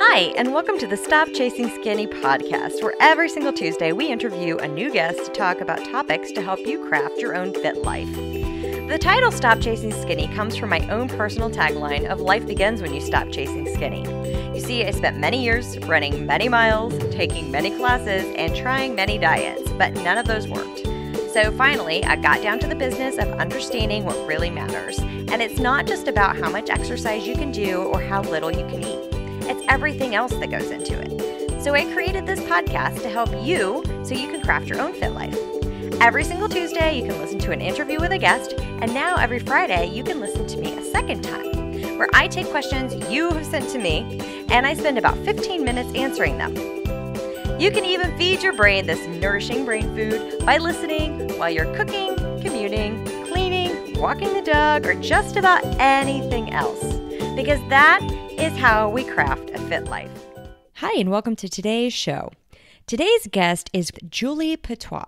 Hi, and welcome to the Stop Chasing Skinny podcast, where every single Tuesday we interview a new guest to talk about topics to help you craft your own fit life. The title Stop Chasing Skinny comes from my own personal tagline of life begins when you stop chasing skinny. You see, I spent many years running many miles, taking many classes, and trying many diets, but none of those worked. So finally, I got down to the business of understanding what really matters. And it's not just about how much exercise you can do or how little you can eat. It's everything else that goes into it. So I created this podcast to help you so you can craft your own fit life. Every single Tuesday, you can listen to an interview with a guest, and now every Friday, you can listen to me a second time, where I take questions you have sent to me, and I spend about 15 minutes answering them. You can even feed your brain this nourishing brain food by listening while you're cooking, commuting, cleaning, walking the dog, or just about anything else. Because that is how we craft a fit life. Hi, and welcome to today's show. Today's guest is Julie Pitois.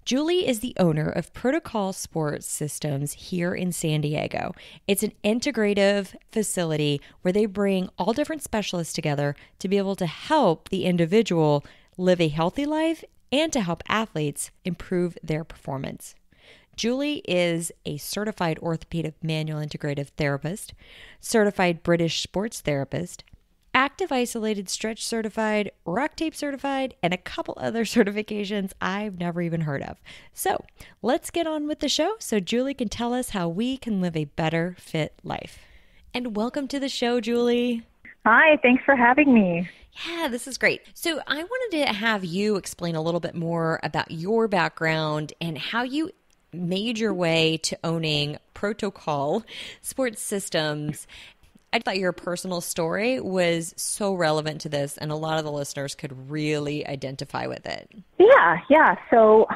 Julie is the owner of Protocol Sports Systems here in San Diego. It's an integrative facility where they bring all different specialists together to be able to help the individual live a healthy life and to help athletes improve their performance. Julie is a certified orthopedic manual integrative therapist, certified British sports therapist, active isolated stretch certified, Rocktape certified, and a couple other certifications I've never even heard of. So let's get on with the show so Julie can tell us how we can live a better fit life. And welcome to the show, Julie. Hi, thanks for having me. Yeah, this is great. So I wanted to have you explain a little bit more about your background and how you made your way to owning Protocol Sports Systems. I thought your personal story was so relevant to this, and a lot of the listeners could really identify with it. Yeah. So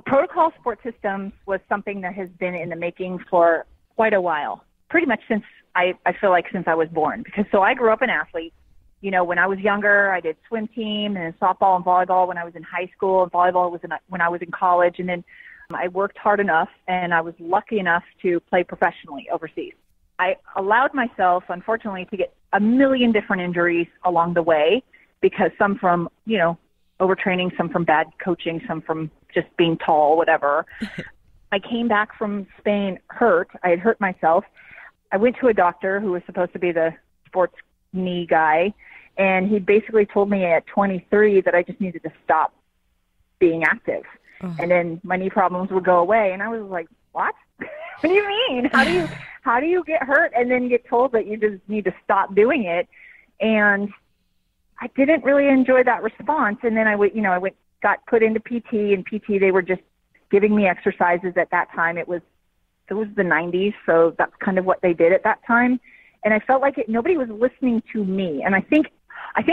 Protocol Sports Systems was something that has been in the making for quite a while, pretty much since I feel like since I was born. Because I grew up an athlete. You know, when I was younger, I did swim team and softball and volleyball when I was in high school, and volleyball was when I was in college, and then I worked hard enough, and I was lucky enough to play professionally overseas. I allowed myself, unfortunately, to get a million different injuries along the way, because some from, overtraining, some from bad coaching, some from just being tall, whatever. I came back from Spain hurt. I had hurt myself. I went to a doctor who was supposed to be the sports knee guy, and he basically told me at 23 that I just needed to stop being active. And then my knee problems would go away. And I was like, what? What do you mean? How do you get hurt and then get told that you just need to stop doing it? And I didn't really enjoy that response. And then I got put into PT, and PT, they were just giving me exercises at that time. It was the 90s. So that's kind of what they did at that time. And I felt like nobody was listening to me. And I think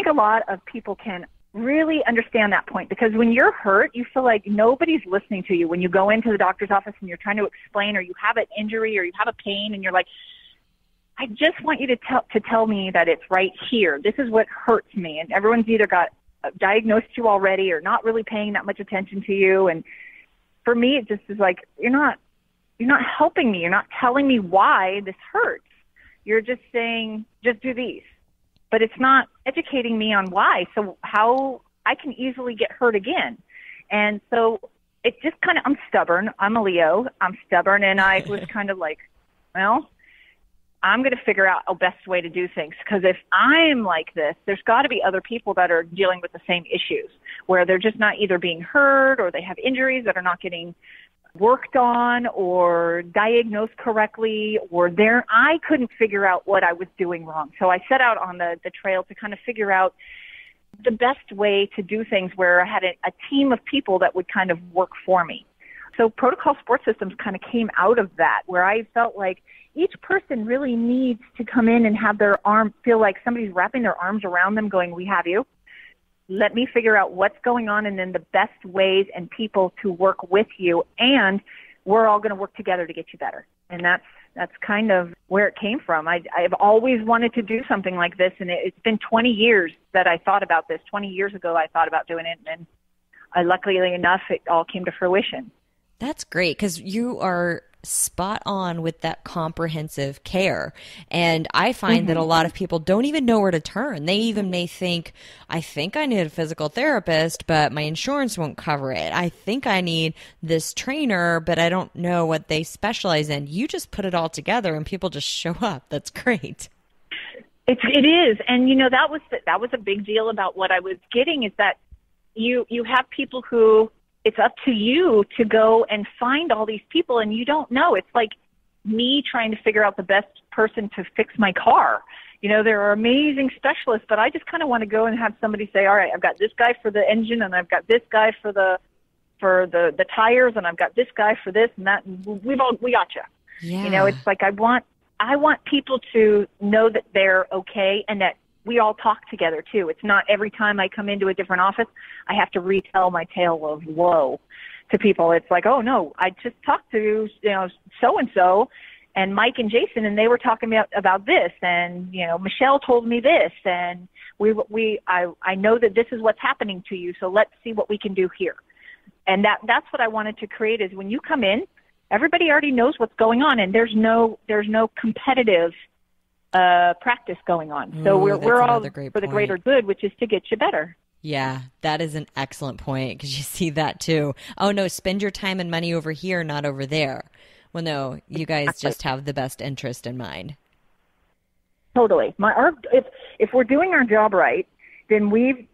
a lot of people can really understand that point, because when you're hurt, you feel like nobody's listening to you. When you go into the doctor's office and you're trying to explain, or you have an injury, or you have a pain, and you're like, I just want you to tell me that it's right here. This is what hurts me. And everyone's either got diagnosed you already or not really paying that much attention to you. And for me, it just is like, you're not helping me. You're not telling me why this hurts. You're just saying, just do these. But it's not educating me on why, so how I can easily get hurt again. And so it just kind of, I'm stubborn. I'm a Leo. I'm stubborn. And I was kind of like, well, I'm going to figure out a best way to do things. Because if I'm like this, there's got to be other people that are dealing with the same issues, where they're just not either being heard, or they have injuries that are not getting worked on or diagnosed correctly, or I couldn't figure out what I was doing wrong. So I set out on the trail to kind of figure out the best way to do things, where I had a team of people that would kind of work for me. So Protocol Sports Systems kind of came out of that, where I felt like each person really needs to come in and have their arm, feel like somebody's wrapping their arms around them going, we have you. Let me figure out what's going on, and then the best ways and people to work with you, and we're all going to work together to get you better. And that's kind of where it came from. I've always wanted to do something like this, and it's been 20 years that I thought about this. 20 years ago, I thought about doing it, and luckily enough, it all came to fruition. That's great, because you are spot on with that comprehensive care. And I find that a lot of people don't even know where to turn. They even may think, I think I need a physical therapist, but my insurance won't cover it. I think I need this trainer, but I don't know what they specialize in. You just put it all together and people just show up. That's great. It is. And, that was a big deal about what I was getting, is that you have people who it's up to you to go and find all these people, and you don't know. It's like me trying to figure out the best person to fix my car. There are amazing specialists, but I just kind of want to go and have somebody say, all right, I've got this guy for the engine, and I've got this guy for the tires, and I've got this guy for this and that, and we got you. Yeah. It's like I want people to know that they're okay and that we all talk together too. It's not every time I come into a different office, I have to retell my tale of woe to people. It's like, oh no, I just talked to, so-and-so and Mike and Jason, and they were talking about this, and, Michelle told me this, and I know that this is what's happening to you. So let's see what we can do here. And that's what I wanted to create, is when you come in, everybody already knows what's going on, and there's no competitive practice going on. So we're all for the greater good, which is to get you better. Yeah, that is an excellent point, because you see that too. Oh no, spend your time and money over here, not over there. Well, no, you guys just have the best interest in mind. Totally. If we're doing our job right, then we've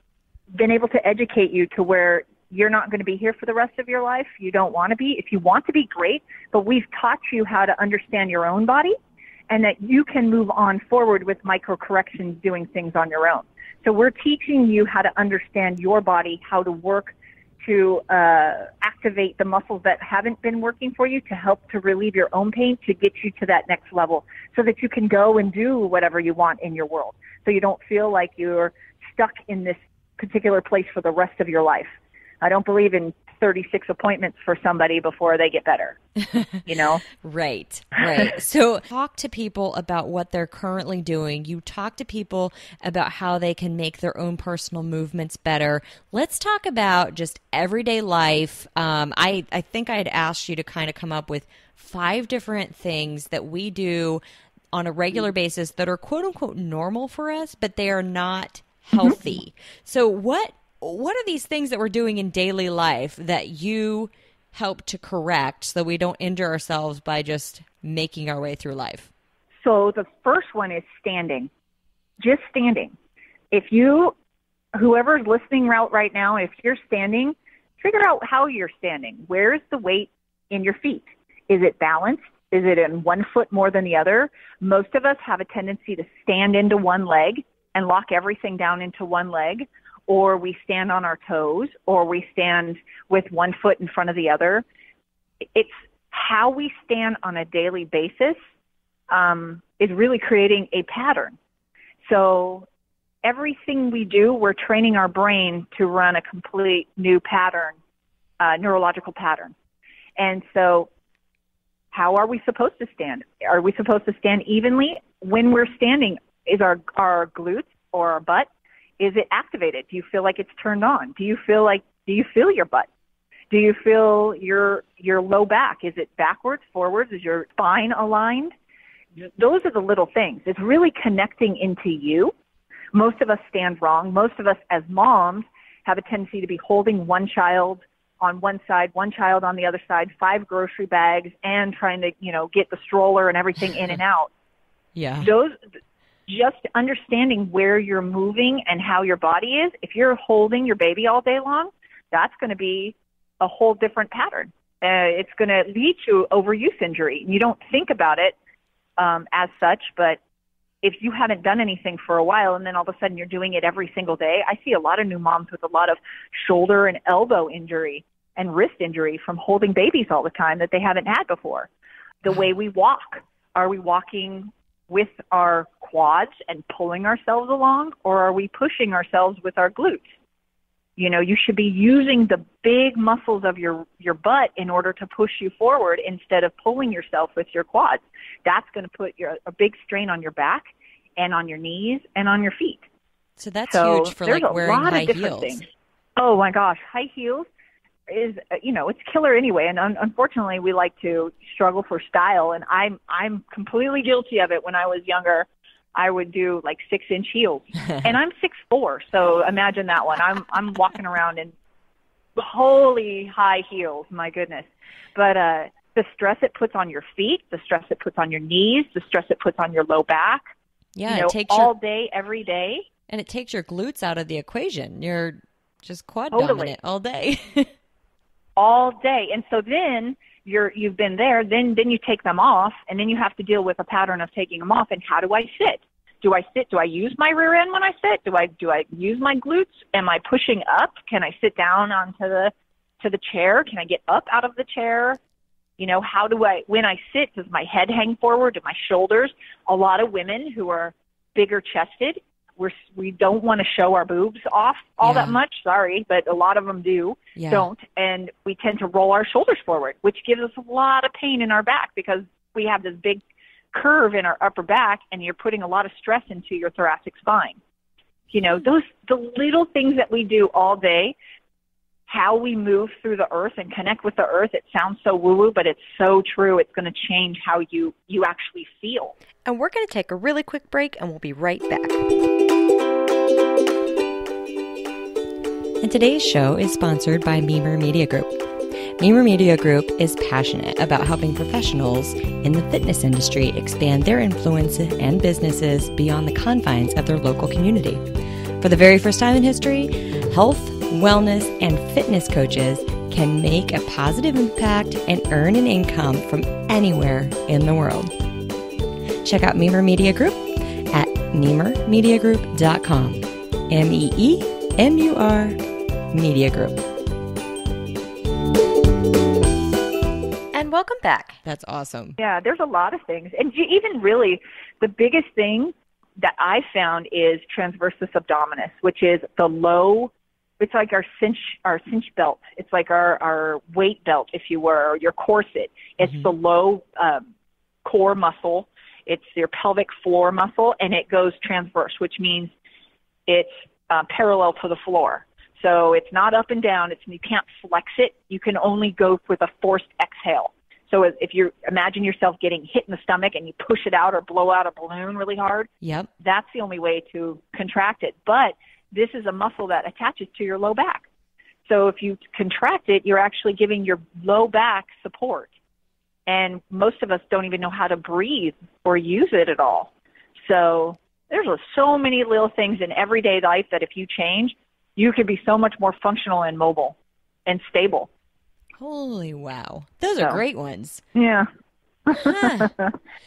been able to educate you to where you're not going to be here for the rest of your life. You don't want to be. If you want to be, great, but we've taught you how to understand your own body, and that you can move on forward with micro corrections, doing things on your own. So we're teaching you how to understand your body, how to work to activate the muscles that haven't been working for you, to help to relieve your own pain, to get you to that next level so that you can go and do whatever you want in your world. So you don't feel like you're stuck in this particular place for the rest of your life. I don't believe in 36 appointments for somebody before they get better, Right. So talk to people about what they're currently doing. You talk to people about how they can make their own personal movements better. Let's talk about just everyday life. I think I had asked you to kind of come up with 5 different things that we do on a regular basis that are quote unquote normal for us, but they are not healthy. So what are these things that we're doing in daily life that you help to correct so we don't injure ourselves by just making our way through life? So the first one is standing. Just standing. Whoever's listening right now, if you're standing, figure out how you're standing. Where's the weight in your feet? Is it balanced? Is it in one foot more than the other? Most of us have a tendency to stand into one leg and lock everything down into one leg. Or we stand on our toes, or we stand with one foot in front of the other. It's how we stand on a daily basis is really creating a pattern. So everything we do, we're training our brain to run a complete new pattern, neurological pattern. And so how are we supposed to stand? Are we supposed to stand evenly? When we're standing, is our glutes or our butt, is it activated? Do you feel like it's turned on? Do you feel your butt? Do you feel your low back? Is it backwards, forwards? Is your spine aligned? Those are the little things. It's really connecting into you. Most of us stand wrong. Most of us as moms have a tendency to be holding one child on one side, one child on the other side, 5 grocery bags, and trying to, get the stroller and everything in and out. Yeah. Just understanding where you're moving and how your body is. If you're holding your baby all day long, that's going to be a whole different pattern. It's going to lead to overuse injury. You don't think about it as such, but if you haven't done anything for a while and then all of a sudden you're doing it every single day, I see a lot of new moms with a lot of shoulder and elbow injury and wrist injury from holding babies all the time that they haven't had before. The way we walk, are we walking with our quads and pulling ourselves along, or are we pushing ourselves with our glutes? You should be using the big muscles of your butt in order to push you forward instead of pulling yourself with your quads. That's going to put a big strain on your back and on your knees and on your feet. So that's huge for like wearing high heels. Things. Oh my gosh, high heels. is, it's killer anyway. And unfortunately, we like to struggle for style. And I'm completely guilty of it. When I was younger, I would do like 6-inch heels, and I'm 6'4". So imagine that one. I'm walking around in holy high heels. My goodness. But, the stress it puts on your feet, the stress it puts on your knees, the stress it puts on your low back, it takes all day, every day. And it takes your glutes out of the equation. You're just quad Totally. dominant all day. All day. And so then you've been there, then you take them off, and then you have to deal with a pattern of taking them off. And how do I sit? Do I sit? Do I use my rear end when I sit? Do I use my glutes? Am I pushing up? Can I sit down onto the chair? Can I get up out of the chair? How do when I sit, does my head hang forward? Do my shoulders? A lot of women who are bigger chested, we don't want to show our boobs off all that much. Sorry, but a lot of them don't. And we tend to roll our shoulders forward, which gives us a lot of pain in our back because we have this big curve in our upper back, and you're putting a lot of stress into your thoracic spine. The little things that we do all day, how we move through the earth and connect with the earth. It sounds so woo-woo, but it's so true. It's going to change how you actually feel. And we're going to take a really quick break, and we'll be right back. And today's show is sponsored by Memer Media Group. Memer Media Group is passionate about helping professionals in the fitness industry expand their influence and businesses beyond the confines of their local community. For the very first time in history, health, wellness, and fitness coaches can make a positive impact and earn an income from anywhere in the world. Check out Memer Media Group at memermediagroup.com. MEEMUR Media Group. And welcome back. That's awesome. Yeah, there's a lot of things. And even really, the biggest thing that I found is transversus abdominis, which is the low. It's like our cinch belt. It's like our weight belt, if you were, or your corset. It's the low core muscle. It's your pelvic floor muscle, and it goes transverse, which means it's parallel to the floor. So it's not up and down. You can't flex it. You can only go with a forced exhale. So if you imagine yourself getting hit in the stomach and you push it out or blow out a balloon really hard, that's the only way to contract it. But this is a muscle that attaches to your low back. So if you contract it, you're actually giving your low back support. And most of us don't even know how to breathe or use it at all. So there's so many little things in everyday life that if you change, you could be so much more functional and mobile and stable. Holy wow. Those are great ones. Yeah. Huh.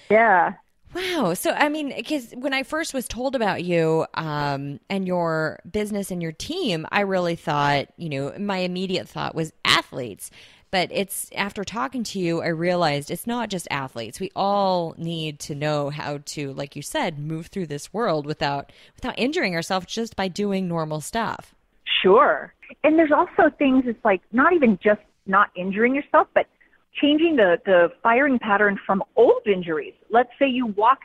Yeah. Wow. So, I mean, because when I first was told about you and your business and your team, I really thought, my immediate thought was athletes. But it's after talking to you, I realized it's not just athletes. We all need to know how to, like you said, move through this world without injuring ourselves just by doing normal stuff. Sure. And there's also things, it's like not even just not injuring yourself, but changing the firing pattern from old injuries. Let's say you walk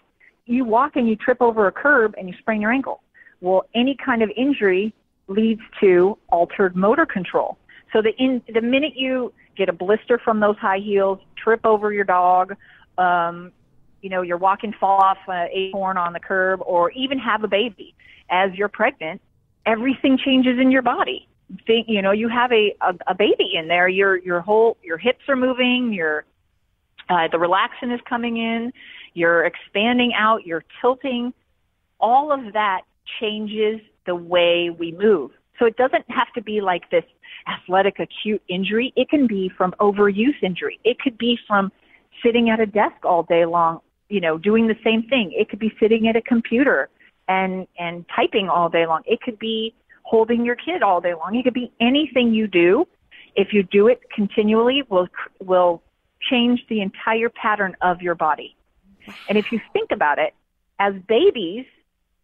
and you trip over a curb and you sprain your ankle. Well, any kind of injury leads to altered motor control. So the minute you get a blister from those high heels, trip over your dog, you're walking, fall off an acorn on the curb, or even have a baby as you're pregnant, everything changes in your body. You have a baby in there, your hips are moving, the relaxin is coming in, you're expanding out, you're tilting. All of that changes the way we move. So it doesn't have to be like this athletic acute injury. It can be from overuse injury. It could be from sitting at a desk all day long, doing the same thing. It could be sitting at a computer and typing all day long. It could be holding your kid all day long. It could be anything you do. If you do it continually, will change the entire pattern of your body. And if you think about it, as babies,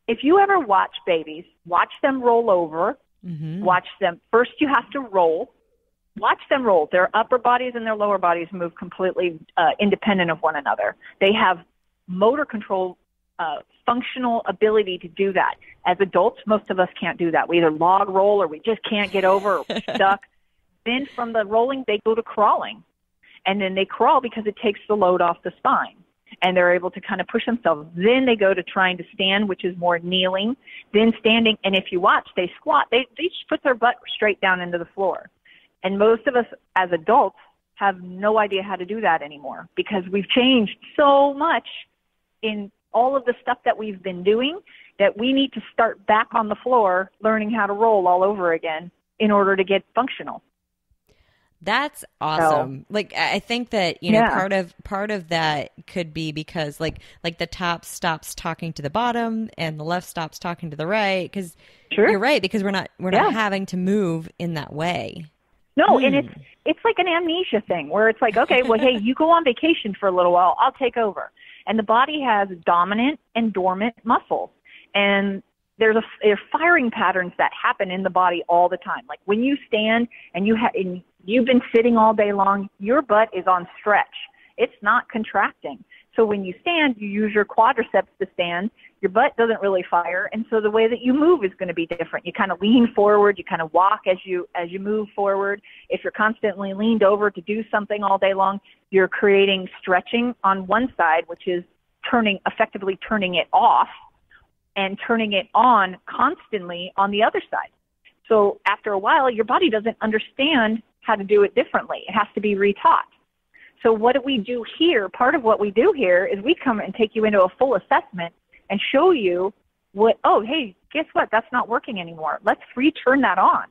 if you ever watch babies, watch them roll over, watch them. First, you have to roll. Watch them roll. Their upper bodies and their lower bodies move completely independent of one another. They have motor control, functional ability to do that. As adults, most of us can't do that. We either log roll or we just can't get over or we're stuck. Then from the rolling, they go to crawling. And then they crawl because it takes the load off the spine. And they're able to kind of push themselves. Then they go to trying to stand, which is more kneeling. Then standing, and if you watch, they squat. They just put their butt straight down into the floor. And most of us as adults have no idea how to do that anymore because we've changed so much in all of the stuff that we've been doing that we need to start back on the floor learning how to roll all over again in order to get functional. That's awesome. So, like, I think that, you know, part of that could be because like the top stops talking to the bottom and the left stops talking to the right. Because you're right, because we're not having to move in that way. No, and it's like an amnesia thing where it's like, okay, well, hey, you go on vacation for a little while, I'll take over. And the body has dominant and dormant muscles. And there's firing patterns that happen in the body all the time. Like when you stand and you've been sitting all day long, your butt is on stretch. It's not contracting. So when you stand, you use your quadriceps to stand. Your butt doesn't really fire, and so the way that you move is going to be different. You kind of lean forward. You kind of walk as you move forward. If you're constantly leaned over to do something all day long, you're creating stretching on one side, which is effectively turning it off, and turning it on constantly on the other side. So after a while, your body doesn't understand how to do it differently. It has to be retaught. So what do we do here? Part of what we do here is we come and take you into a full assessment and show you hey, guess what? That's not working anymore. Let's return that on.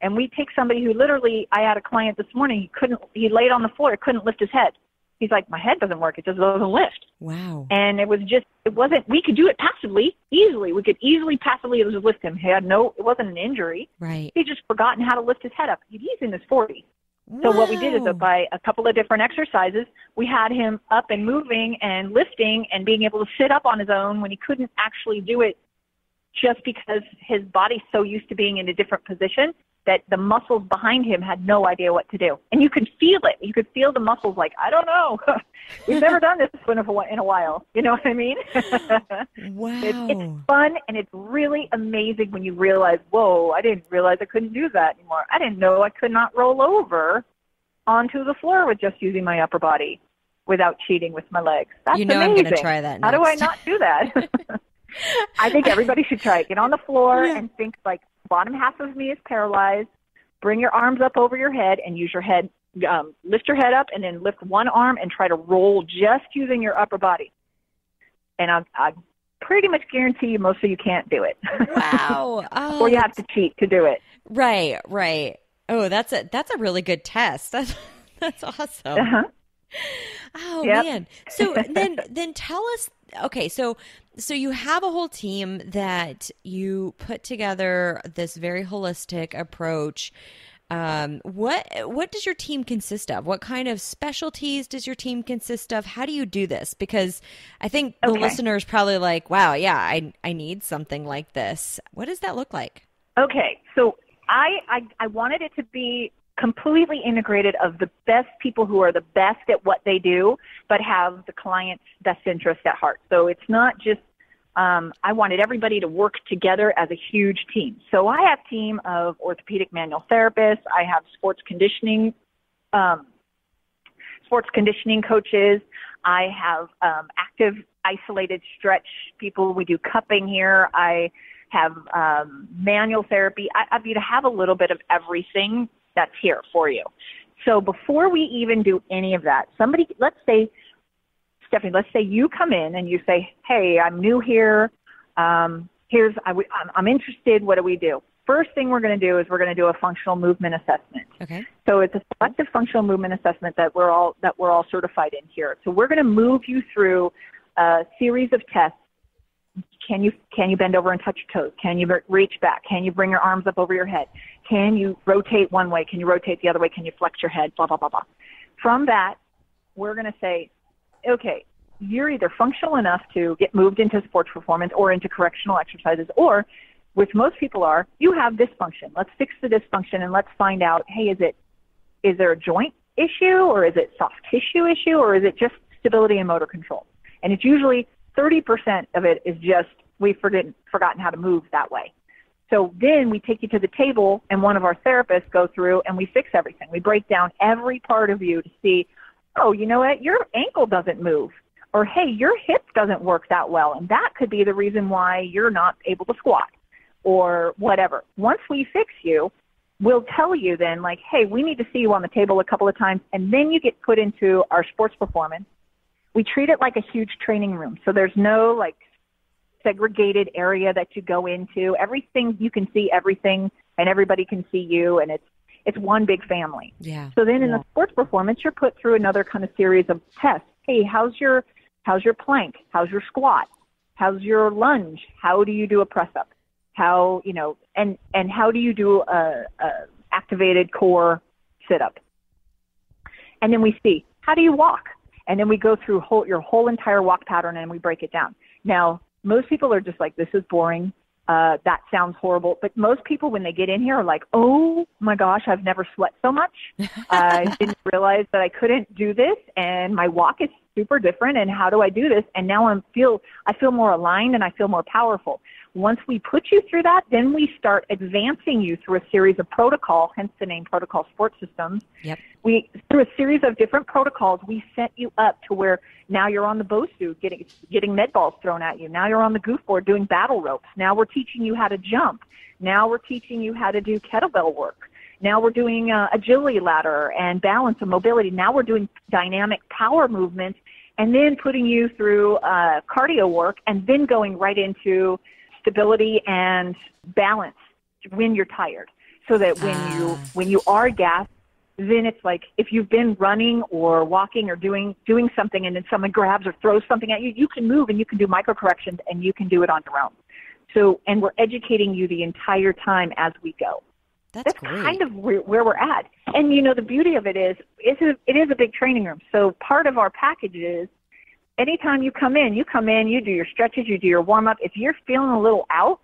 And we take somebody who literally, I had a client this morning, he laid on the floor, couldn't lift his head. He's like, my head doesn't work. It just doesn't lift. Wow. And we could do it passively, easily. We could easily passively just lift him. It wasn't an injury. Right. He'd just forgotten how to lift his head up. He's in his 40s. Wow. So what we did is by a couple of different exercises, we had him up and moving and lifting and being able to sit up on his own when he couldn't actually do it just because his body's so used to being in a different position that the muscles behind him had no idea what to do. And you could feel it. You could feel the muscles like, I don't know. We've never done this in a while. You know what I mean? Wow. It's fun, and it's really amazing when you realize, whoa, I didn't realize I couldn't do that anymore. I didn't know I could not roll over onto the floor with just using my upper body without cheating with my legs. That's amazing. I'm going to try that next. How do I not do that? I think everybody should try it. Get on the floor and think like, bottom half of me is paralyzed. Bring your arms up over your head and use your head, lift your head up and then lift one arm and try to roll just using your upper body. And I pretty much guarantee you most of you can't do it. Wow. Oh, or you have to cheat to do it. Right. Oh, that's a really good test. That's awesome. Uh-huh. Oh, man. So then tell us, okay, so you have a whole team that you put together this very holistic approach. What does your team consist of? What kind of specialties does your team consist of? How do you do this? Because I think the listener's probably like, wow, yeah, I need something like this. What does that look like? Okay. So I wanted it to be completely integrated of the best people who are the best at what they do, but have the client's best interest at heart. So it's not just, I wanted everybody to work together as a huge team. So I have a team of orthopedic manual therapists. I have sports conditioning coaches. I have active isolated stretch people. We do cupping here. I have manual therapy. I have a little bit of everything that's here for you. So before we even do any of that, let's say, Stephanie, let's say you come in and you say, hey, I'm new here. I'm interested. What do we do? First thing we're going to do is we're going to do a functional movement assessment. Okay. So it's a selective functional movement assessment that we're all certified in here. So we're going to move you through a series of tests. Can you bend over and touch your toes? Can you reach back? Can you bring your arms up over your head? Can you rotate one way? Can you rotate the other way? Can you flex your head? Blah, blah, blah, blah. From that, we're going to say, okay, you're either functional enough to get moved into sports performance or into correctional exercises, or, which most people are, you have dysfunction. Let's fix the dysfunction and let's find out, hey, is there a joint issue, or is it soft tissue issue, or is it just stability and motor control? And it's usually 30% of it is just we've forgotten how to move that way. So then we take you to the table, and one of our therapists go through and we fix everything. We break down every part of you to see, oh, you know what, your ankle doesn't move. Or, hey, your hip doesn't work that well, and that could be the reason why you're not able to squat or whatever. Once we fix you, we'll tell you then, like, hey, we need to see you on the table a couple of times, and then you get put into our sports performance. We treat it like a huge training room, so there's no, like, segregated area that you go into. Everything, you can see everything, and everybody can see you, and it's one big family. Yeah. So then in the sports performance, you're put through another kind of series of tests. Hey, how's your plank? How's your squat? How's your lunge? How do you do a press up? How, you know, and how do you do a activated core sit up? And then we see, how do you walk? And then we go through your whole entire walk pattern and we break it down. Now, most people are just like, this is boring. That sounds horrible. But most people, when they get in here, are like, oh my gosh, I've never sweat so much. I didn't realize that I couldn't do this, and my walk is super different, and how do I do this? And now I feel more aligned and I feel more powerful. Once we put you through that, then we start advancing you through a series of protocol, hence the name Protocol Sports Systems. Yep. Through a series of different protocols, we set you up to where now you're on the BOSU getting med balls thrown at you. Now you're on the goof board doing battle ropes. Now we're teaching you how to jump. Now we're teaching you how to do kettlebell work. Now we're doing agility ladder and balance and mobility. Now we're doing dynamic power movements, and then putting you through cardio work, and then going right into stability and balance when you're tired, so that when you are gassed, then it's like if you've been running or walking or doing something, and then someone grabs or throws something at you, you can move and you can do micro corrections and you can do it on your own. So, and we're educating you the entire time as we go. That's great. Kind of where we're at. And you know, the beauty of it is it is a big training room. So part of our package is, anytime you come in, you do your stretches, you do your warm-up. If you're feeling a little out,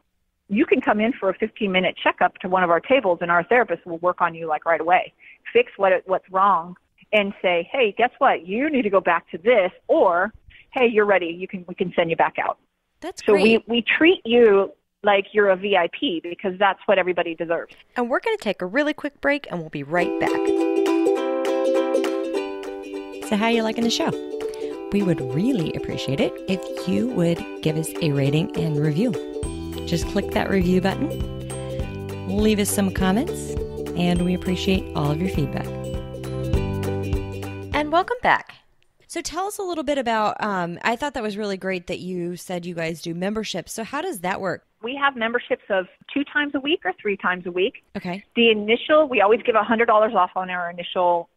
you can come in for a 15-minute checkup to one of our tables, and our therapist will work on you like right away, fix what's wrong, and say, hey, guess what? You need to go back to this, or, hey, you're ready. We can send you back out. That's great. So we treat you like you're a VIP, because that's what everybody deserves. And we're going to take a really quick break, and we'll be right back. So how are you liking the show? We would really appreciate it if you would give us a rating and review. Just click that review button, leave us some comments, and we appreciate all of your feedback. And welcome back. So tell us a little bit about, I thought that was really great that you said you guys do memberships. So how does that work? We have memberships of 2 times a week or 3 times a week. Okay. The initial, we always give $100 off on our initial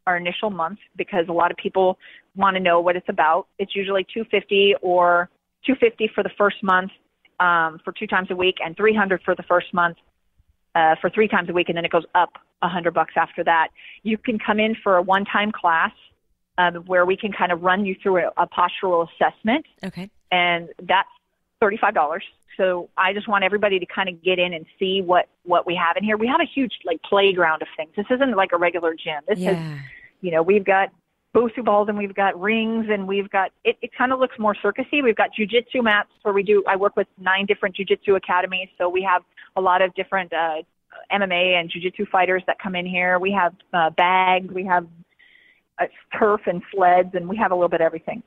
month, because a lot of people want to know what it's about. It's usually $250 or $250 for the first month for 2 times a week, and $300 for the first month for 3 times a week, and then it goes up $100 after that. You can come in for a one-time class where we can kind of run you through a postural assessment. Okay. And that's $35. So I just want everybody to kind of get in and see what we have in here. We have a huge like playground of things. This isn't like a regular gym. This is, you know, we've got BOSU balls, and we've got rings, and we've got, it kind of looks more circusy. We've got jiu-jitsu mats where I work with 9 different jiu-jitsu academies. So we have a lot of different MMA and jiu-jitsu fighters that come in here. We have bags, we have turf and sleds, and we have a little bit of everything.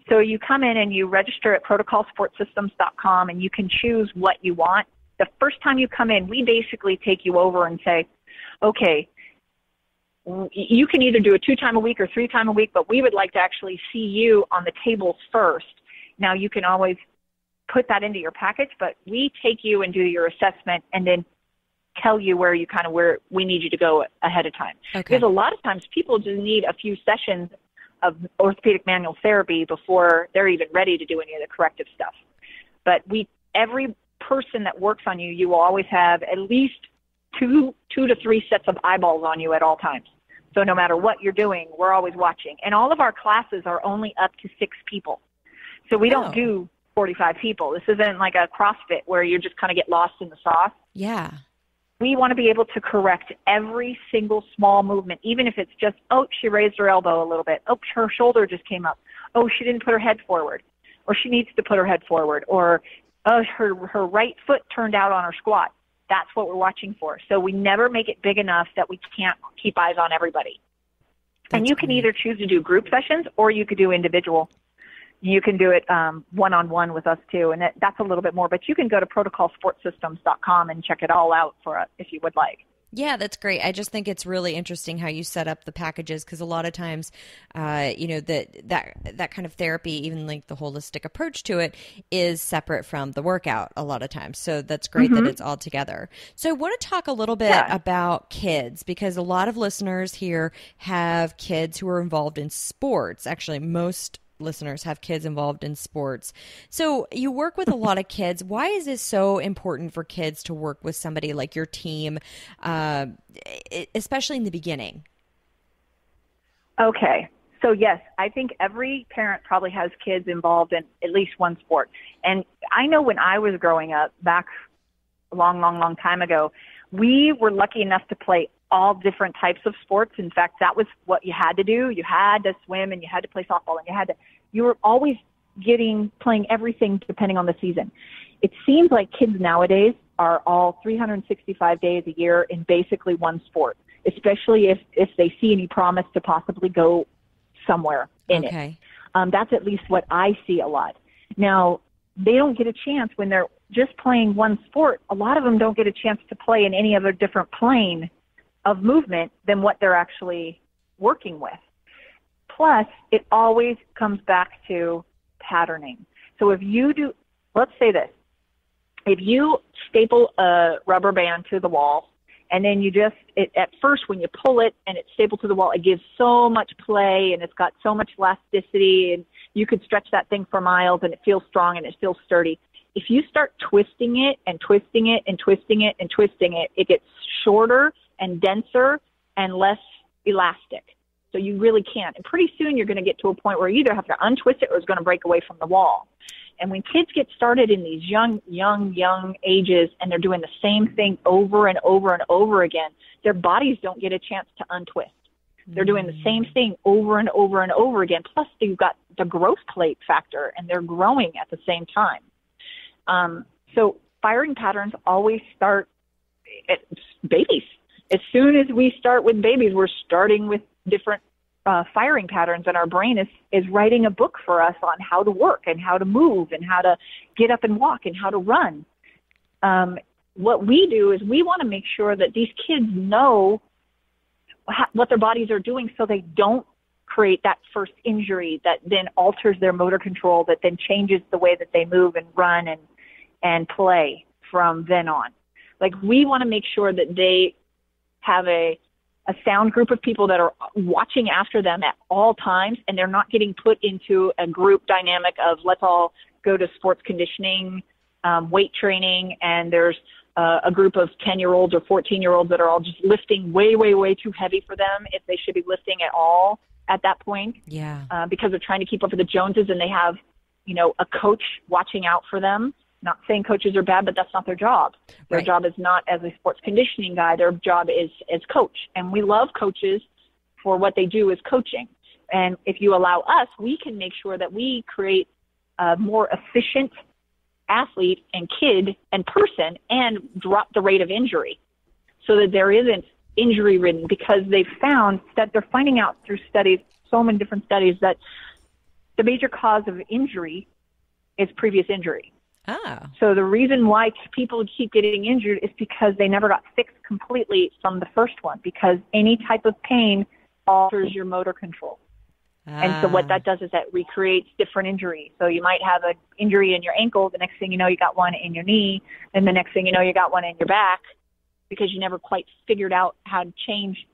So you come in and you register at protocolsportsystems.com, and you can choose what you want. The first time you come in, we basically take you over and say, okay, you can either do a 2 time a week or 3 time a week, but we would like to actually see you on the tables first. Now you can always put that into your package, but we take you and do your assessment and then tell you where we need you to go ahead of time. Okay. Because a lot of times people just need a few sessions of orthopedic manual therapy before they're even ready to do any of the corrective stuff. But every person that works on you, you will always have at least two to 3 sets of eyeballs on you at all times. So no matter what you're doing, we're always watching. And all of our classes are only up to 6 people. So we don't do 45 people. This isn't like a CrossFit where you just kind of get lost in the sauce. Yeah. We want to be able to correct every single small movement, even if it's just, oh, she raised her elbow a little bit. Oh, her shoulder just came up. Oh, she didn't put her head forward. Or she needs to put her head forward. Or, oh, her right foot turned out on her squat. That's what we're watching for. So we never make it big enough that we can't keep eyes on everybody. And you can either choose to do group sessions or you could do individual. You can do it one-on-one with us too, and that's a little bit more. But you can go to protocolsportsystems.com and check it all out for us if you would like. Yeah, that's great. I just think it's really interesting how you set up the packages, because a lot of times, that kind of therapy, even like the holistic approach to it, is separate from the workout a lot of times. So that's great that it's all together. So I want to talk a little bit about kids, because a lot of listeners here have kids who are involved in sports. Actually, most listeners have kids involved in sports. So you work with a lot of kids. Why is it so important for kids to work with somebody like your team, especially in the beginning? Okay. So yes, I think every parent probably has kids involved in at least one sport. And I know when I was growing up back a long, long, long time ago, we were lucky enough to play all different types of sports. In fact, that was what you had to do. You had to swim and you had to play softball and you were always playing everything depending on the season. It seems like kids nowadays are all 365 days a year in basically one sport, especially if they see any promise to possibly go somewhere in it. That's at least what I see a lot. Now, they don't get a chance when they're just playing one sport. A lot of them don't get a chance to play in any other different plane of movement than what they're actually working with. Plus, it always comes back to patterning. So if you do, let's say this, if you staple a rubber band to the wall, and then at first when you pull it and it's stapled to the wall, it gives so much play and it's got so much elasticity, and you could stretch that thing for miles and it feels strong and it feels sturdy. If you start twisting it and twisting it and twisting it and twisting it, it gets shorter and denser and less elastic. So you really can't. And pretty soon you're going to get to a point where you either have to untwist it or it's going to break away from the wall. And when kids get started in these young ages and they're doing the same thing over and over and over again, their bodies don't get a chance to untwist. They're doing the same thing over and over and over again. Plus, you've got the growth plate factor, and they're growing at the same time. So firing patterns always start at babies. As soon as we start with babies, we're starting with different firing patterns, and our brain is writing a book for us on how to work and how to move and how to get up and walk and how to run. What we do is we want to make sure that these kids know what their bodies are doing so they don't create that first injury that then alters their motor control, that then changes the way that they move and run and play from then on. Like, we want to make sure that they have a sound group of people that are watching after them at all times, and they're not getting put into a group dynamic of let's all go to sports conditioning, weight training, and there's a group of 10-year-olds or 14-year-olds that are all just lifting way, way, way too heavy for them if they should be lifting at all at that point. Yeah. Because they're trying to keep up with the Joneses, and they have, a coach watching out for them. Not saying coaches are bad, but that's not their job. Their job is not as a sports conditioning guy. Their job is as coach. And we love coaches for what they do as coaching. And if you allow us, we can make sure that we create a more efficient athlete and kid and person and drop the rate of injury so that there isn't injury ridden, because they've found that they're finding out through studies, so many different studies, that the major cause of injury is previous injury. So the reason why people keep getting injured is because they never got fixed completely from the first one, because any type of pain alters your motor control. And so what that does is that recreates different injuries. So you might have an injury in your ankle. The next thing you know, you got one in your knee. And the next thing you know, you got one in your back, because you never quite figured out how to change,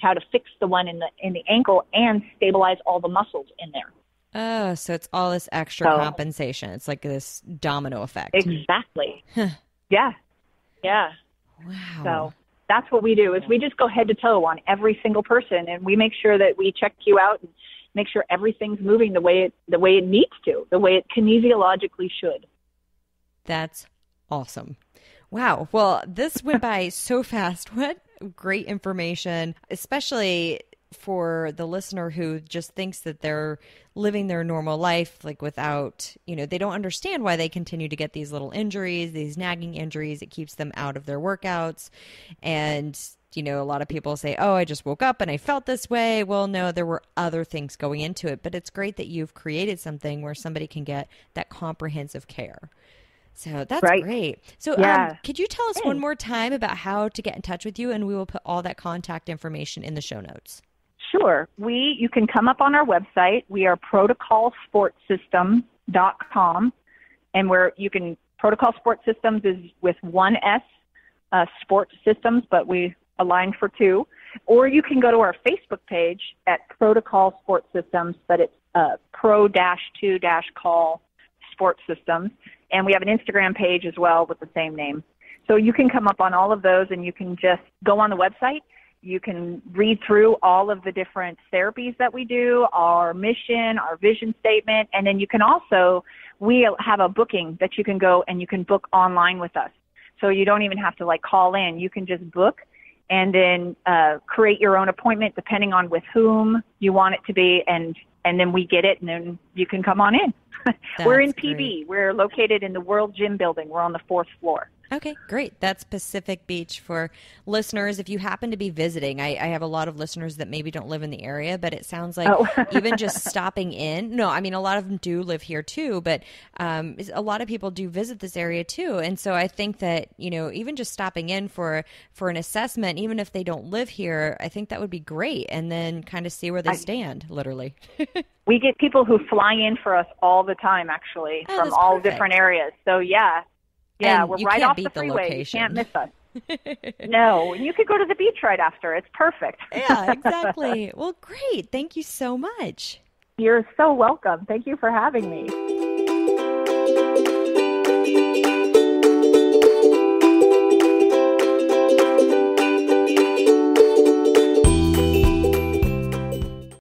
how to fix the one in the ankle and stabilize all the muscles in there. Oh, so it's all this extra compensation. It's like this domino effect. Exactly. Yeah. Yeah. Wow. So that's what we do, is we just go head to toe on every single person, and we make sure that we check you out and make sure everything's moving the way it needs to, the way it kinesiologically should. That's awesome. Wow. Well, this went by so fast. What great information, especially for the listener who just thinks that they're living their normal life, like without, they don't understand why they continue to get these little injuries, these nagging injuries. It keeps them out of their workouts. And, a lot of people say, oh, I just woke up and I felt this way. Well, no, there were other things going into it. But it's great that you've created something where somebody can get that comprehensive care. So that's great. So could you tell us one more time about how to get in touch with you, and we will put all that contact information in the show notes. Sure. You can come up on our website. We are protocolsportsystems.com, and Protocol Sport Systems is with one S, Sport Systems, but we aligned for two. Or you can go to our Facebook page at Protocol Sport Systems, but it's pro-2-call Sport Systems. And we have an Instagram page as well with the same name. So you can come up on all of those, and you can just go on the website. You can read through all of the different therapies that we do, our mission, our vision statement, and then you can also, we have a booking that you can go and you can book online with us. So you don't even have to call in. You can just book and then create your own appointment depending on with whom you want it to be, and then we get it, and then you can come on in. We're in PB. Great. We're located in the World Gym Building. We're on the 4th floor. Okay, great. That's Pacific Beach for listeners. If you happen to be visiting, I have a lot of listeners that maybe don't live in the area, but it sounds like even just stopping in. No, I mean, a lot of them do live here too, but a lot of people do visit this area too. And so I think that, even just stopping in for an assessment, even if they don't live here, I think that would be great. And then kind of see where they stand, literally. We get people who fly in for us all the time, actually, from all different areas. So, yeah, we're right off the freeway. You can't miss us. No, and you could go to the beach right after. It's perfect. Yeah, exactly. Well, great. Thank you so much. You're so welcome. Thank you for having me.